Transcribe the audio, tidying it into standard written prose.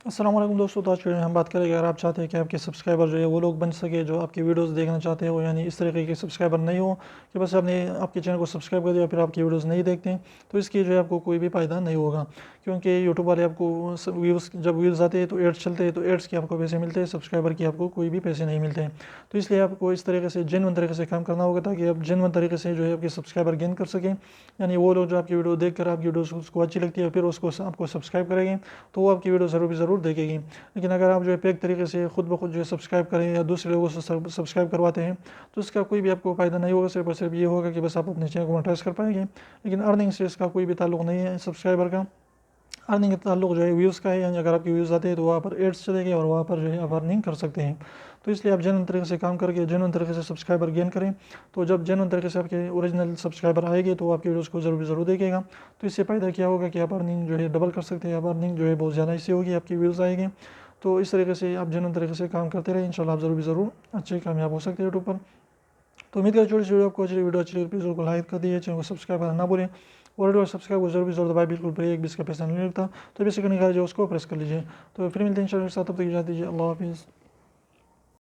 अस्सलाम वालेकुम दोस्तों। तो आज की वीडियो में हम बात करेंगे, अगर आप चाहते हैं कि आपके सब्सक्राइबर जो है वो लोग बन सके जो आपकी वीडियोस देखना चाहते हो, यानी इस तरीके के सब्सक्राइबर नहीं हो कि बस आपने आपके चैनल को सब्सक्राइब कर दिया फिर आपकी वीडियोस नहीं देखते हैं, तो इसकी जो है आपको कोई भी फ़ायदा नहीं होगा। क्योंकि यूट्यूब वाले आपको व्यूज़, जब व्यूज़ आते हैं तो एड्स चलते हैं, तो एड्स के आपको पैसे मिलते हैं, सब्सक्राइबर की आपको कोई भी पैसे नहीं मिलते हैं। तो इसलिए आपको इस तरीके से जेन्युइन तरीके से काम करना होगा ताकि आप जेन्युइन तरीके से जो है आपके सब्सक्राइबर गेन कर सकें। यानी वो लोग जो आपकी वीडियो देख कर आपकी वीडियोस उसको अच्छी लगती है फिर उसको आपको सब्सक्राइब करेंगे, तो वो आपकी वीडियो ज़रूर देखेगी। लेकिन अगर आप जो है फेक तरीके से खुद ब खुद जो है सब्सक्राइब करें या दूसरे लोगों से सब्सक्राइब करवाते हैं, तो इसका कोई भी आपको फ़ायदा नहीं होगा। सिर्फ और सिर्फ ये होगा कि बस आप अपने चैनल को मोनेटाइज कर पाएंगे, लेकिन अर्निंग से इसका कोई भी ताल्लुक नहीं है सब्सक्राइबर का। अर्निंग का ताल्लुक जो है व्यूज़ का है, यानी अगर आपके व्यूज़ आते हैं तो वहाँ पर एड्स चलेंगे और वहाँ पर जो है आप अर्निंग कर सकते हैं। तो इसलिए आप जेन्युइन तरीके से काम करके जेन्युइन तरीके से सब्सक्राइबर गेन करें। तो जब जेन्युइन तरीके से आपके ओरिजिनल सब्सक्राइबर आएंगे तो वो आपकी वीडियोज़ को ज़रूर देखेगा। तो इससे फ़ायदा क्या होगा कि आप अर्निंग जो है डबल कर सकते हैं। आप अर्निंग जो है बहुत ज़्यादा इससे होगी, आपकी व्यूज़ आएंगे। तो इस तरीके से आप जेन्युइन तरीके से काम करते रहें, इंशाल्लाह आप ज़रूर अच्छे कामयाब हो सकते हैं यूट्यूब पर। तो उम्मीद करता हूँ छोटी सी वीडियो आपको अच्छी वीडियो अच्छी लगी, प्लीज़ को लाइक कर दिए, चैनल को सब्सक्राइब करना ना भूलें। और वीडियो सब्सक्राइब को जरूर दबाए, बिल्कुल फ्री, एक भी इसका पैसा नहीं लगता। तो बेसिक करने का जो उसको प्रेस कर लीजिए। तो फिर मिलते हैं इंशाल्लाह, साथ तब तक इजाज़त दीजिए। अल्लाह हाफिज़।